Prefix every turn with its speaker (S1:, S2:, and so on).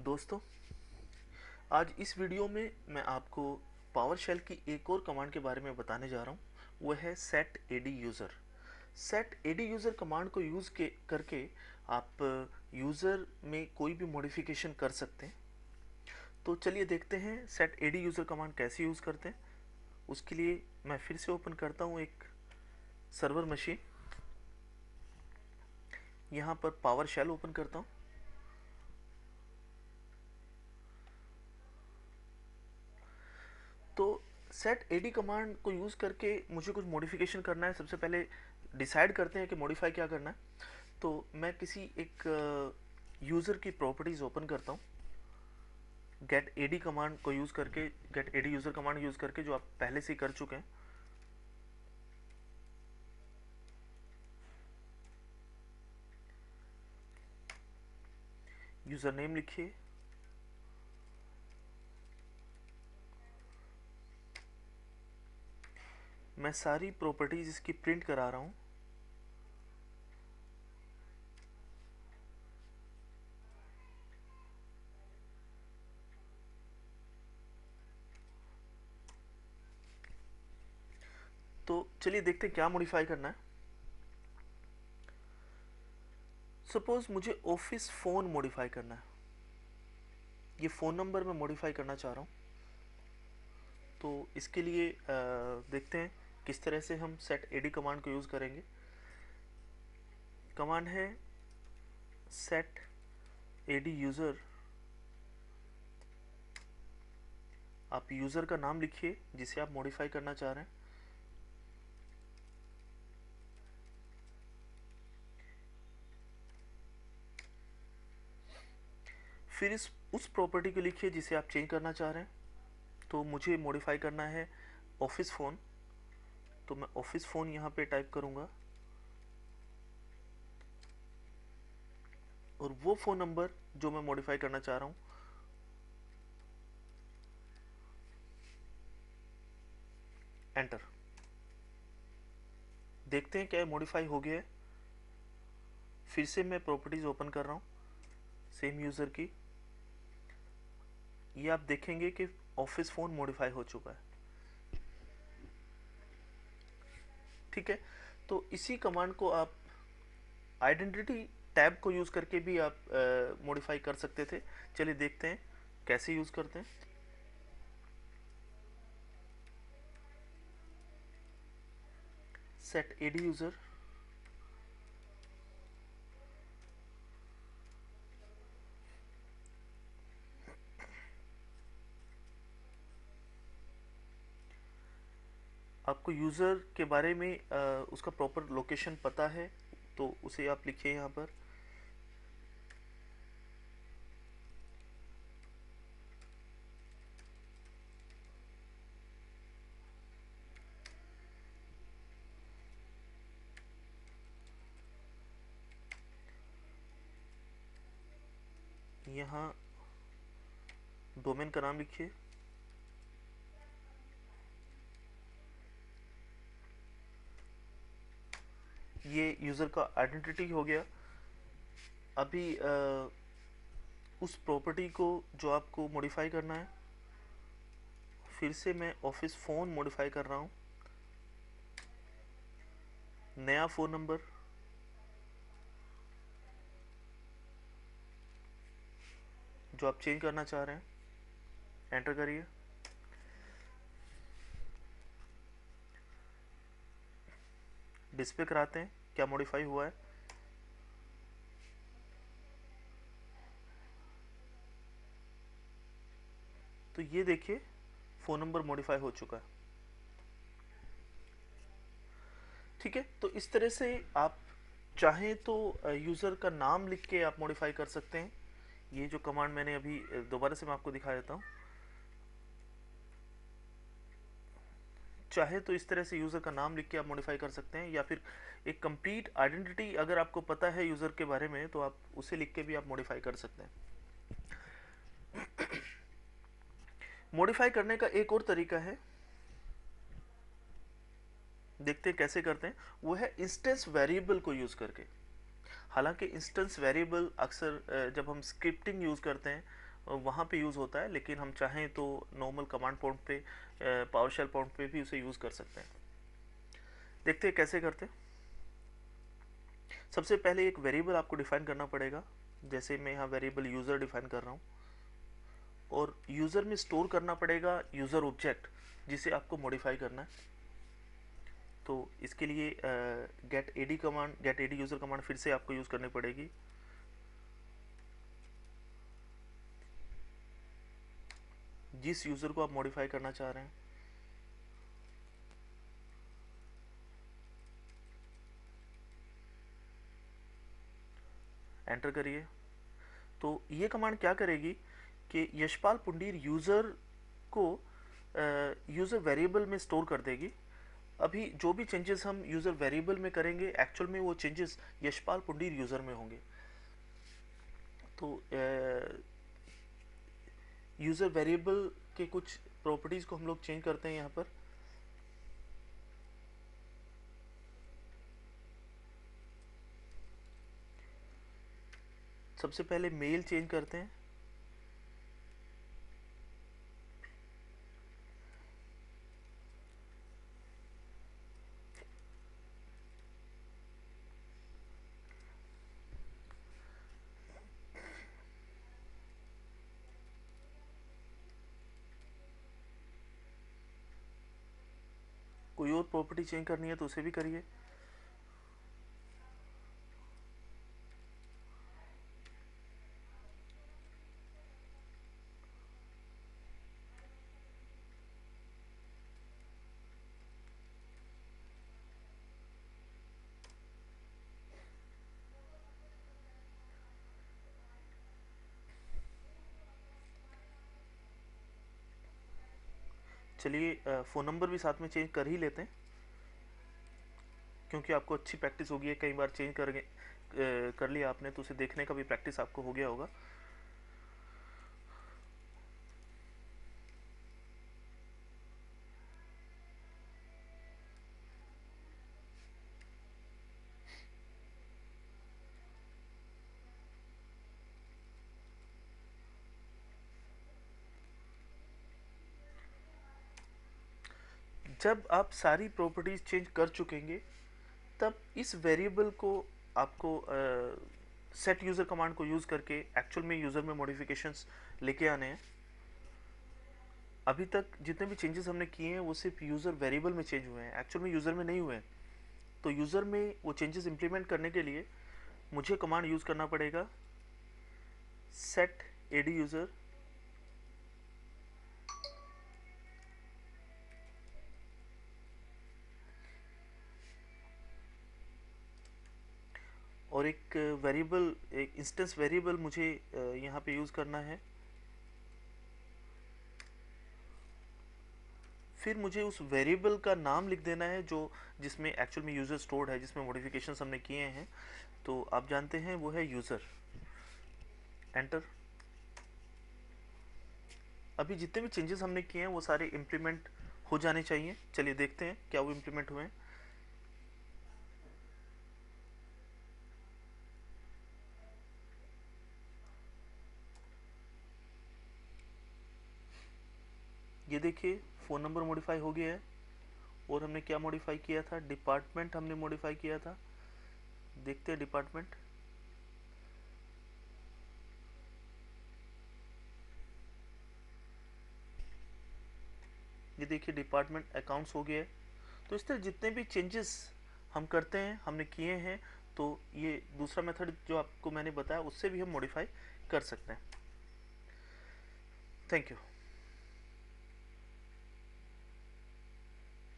S1: दोस्तों, आज इस वीडियो में मैं आपको पावर शेल की एक और कमांड के बारे में बताने जा रहा हूँ। वो है set AD user. Set AD user command को यूज़ करके आप यूज़र में कोई भी मॉडिफिकेशन कर सकते हैं। तो चलिए देखते हैं सेट एडी यूज़र कमांड कैसे यूज़ करते हैं। उसके लिए मैं फिर से ओपन करता हूँ एक सर्वर मशीन। यहाँ पर पावर शेल ओपन करता हूँ। तो सेट एडी कमांड को यूज़ करके मुझे कुछ मॉडिफिकेशन करना है। सबसे पहले डिसाइड करते हैं कि मॉडिफाई क्या करना है। तो मैं किसी एक यूज़र की प्रॉपर्टीज़ ओपन करता हूँ गेट एडी कमांड को यूज़ करके, get AD user command use करके, जो आप पहले से ही कर चुके हैं। यूज़र नेम लिखिए, मैं सारी प्रॉपर्टीज़ इसकी प्रिंट करा रहा हूँ। तो चलिए देखते हैं क्या मॉडिफाई करना है। सपोज मुझे ऑफिस फ़ोन मॉडिफाई करना है। ये फ़ोन नंबर मैं मॉडिफाई करना चाह रहा हूँ। तो इसके लिए देखते हैं किस तरह से हम सेट एडी कमांड को यूज़ करेंगे। कमांड है सेट एडी यूज़र। आप यूज़र का नाम लिखिए जिसे आप मॉडिफाई करना चाह रहे हैं। फिर उस प्रॉपर्टी को लिखिए जिसे आप चेंज करना चाह रहे हैं। तो मुझे मॉडिफाई करना है ऑफिस फ़ोन, तो मैं ऑफिस फ़ोन यहाँ पे टाइप करूँगा और वो फ़ोन नंबर जो मैं मॉडिफाई करना चाह रहा हूँ, एंटर। देखते हैं क्या मॉडिफाई हो गया है। फिर से मैं प्रॉपर्टीज़ ओपन कर रहा हूँ सेम यूज़र की। ये आप देखेंगे कि ऑफिस फ़ोन मॉडिफाई हो चुका है। ठीक है, तो इसी कमांड को आप आइडेंटिटी टैब को यूज़ करके भी आप मॉडिफाई कर सकते थे। चलिए देखते हैं कैसे यूज़ करते हैं। सेट एडी यूज़र, आपको यूज़र के बारे में उसका प्रॉपर लोकेशन पता है तो उसे आप लिखिए यहाँ पर। यहाँ डोमेन का नाम लिखिए। ये यूज़र का आइडेंटिटी हो गया। अभी उस प्रॉपर्टी को जो आपको मॉडिफाई करना है, फिर से मैं ऑफिस फ़ोन मॉडिफाई कर रहा हूँ। नया फ़ोन नंबर, जो आप चेंज करना चाह रहे हैं, एंटर करिए। डिस्प्ले कराते हैं क्या मॉडिफाई हुआ है। तो ये देखिए फ़ोन नंबर मॉडिफाई हो चुका है। ठीक है, तो इस तरह से आप चाहें तो यूज़र का नाम लिख के आप मॉडिफाई कर सकते हैं। ये जो कमांड मैंने अभी दोबारा से मैं आपको दिखा देता हूँ। चाहे तो इस तरह से यूज़र का नाम लिख के आप मॉडिफाई कर सकते हैं, या फिर एक कंप्लीट आइडेंटिटी अगर आपको पता है यूज़र के बारे में तो आप उसे लिख के भी आप मॉडिफाई कर सकते हैं। मॉडिफाई करने का एक और तरीका है, देखते हैं कैसे करते हैं। वो है इंस्टेंस वेरिएबल को यूज़ करके। हालांकि इंस्टेंस वेरिएबल अक्सर जब हम स्क्रिप्टिंग यूज़ करते हैं वहाँ पे यूज़ होता है, लेकिन हम चाहें तो नॉर्मल कमांड प्रॉम्प्ट पे, पावर शेल प्रॉम्प्ट पे भी उसे यूज़ कर सकते हैं। देखते हैं कैसे करते हैं। सबसे पहले एक वेरिएबल आपको डिफाइन करना पड़ेगा, जैसे मैं यहाँ वेरिएबल यूज़र डिफाइन कर रहा हूँ, और यूज़र में स्टोर करना पड़ेगा यूज़र ऑब्जेक्ट जिसे आपको मॉडिफाई करना है। तो इसके लिए get AD command, get AD user command फिर से आपको यूज़ करनी पड़ेगी। जिस यूज़र को आप मॉडिफाई करना चाह रहे हैं, एंटर करिए। तो ये कमांड क्या करेगी कि यशपाल पुंडीर यूज़र को यूज़र वेरिएबल में स्टोर कर देगी। अभी जो भी चेंजेस हम यूज़र वेरिएबल में करेंगे, एक्चुअल में वो चेंजेस यशपाल पुंडीर यूज़र में होंगे। तो यूज़र वेरिएबल के कुछ प्रॉपर्टीज़ को हम लोग चेंज करते हैं यहाँ पर। सबसे पहले मेल चेंज करते हैं। कोई और प्रॉपर्टी चेंज करनी है तो उसे भी करिए। चलिए फ़ोन नंबर भी साथ में चेंज कर ही लेते हैं, क्योंकि आपको अच्छी प्रैक्टिस होगी है, कई बार चेंज कर लिया आपने तो उसे देखने का भी प्रैक्टिस आपको हो गया होगा। जब आप सारी प्रॉपर्टीज चेंज कर चुकेंगे, तब इस वेरिएबल को आपको सेट यूज़र कमांड को यूज़ करके एक्चुअल में यूज़र में मॉडिफिकेशंस लेके आने हैं। अभी तक जितने भी चेंजेस हमने किए हैं वो सिर्फ यूज़र वेरिएबल में चेंज हुए हैं, एक्चुअल में यूज़र में नहीं हुए हैं। तो यूज़र में वो चेंजेस इंप्लीमेंट करने के लिए मुझे कमांड यूज़ करना पड़ेगा सेट एडी यूज़र, और एक वेरिएबल, एक इंस्टेंस वेरिएबल मुझे यहाँ पे यूज़ करना है। फिर मुझे उस वेरिएबल का नाम लिख देना है जो जिसमें एक्चुअल में यूज़र स्टोर्ड है, जिसमें मॉडिफिकेशंस हमने किए हैं। तो आप जानते हैं वो है यूज़र। एंटर। अभी जितने भी चेंजेस हमने किए हैं वो सारे इम्प्लीमेंट हो जाने चाहिए। चलिए देखते हैं क्या वो इम्प्लीमेंट हुए हैं। ये देखिए फ़ोन नंबर मॉडिफाई हो गया है, और हमने क्या मॉडिफाई किया था, डिपार्टमेंट हमने मॉडिफाई किया था। देखते हैं डिपार्टमेंट। ये देखिए डिपार्टमेंट अकाउंट्स हो गया है। तो इस तरह जितने भी चेंजेस हम करते हैं, हमने किए हैं, तो ये दूसरा मेथड जो आपको मैंने बताया उससे भी हम मॉडिफाई कर सकते हैं। Thank you.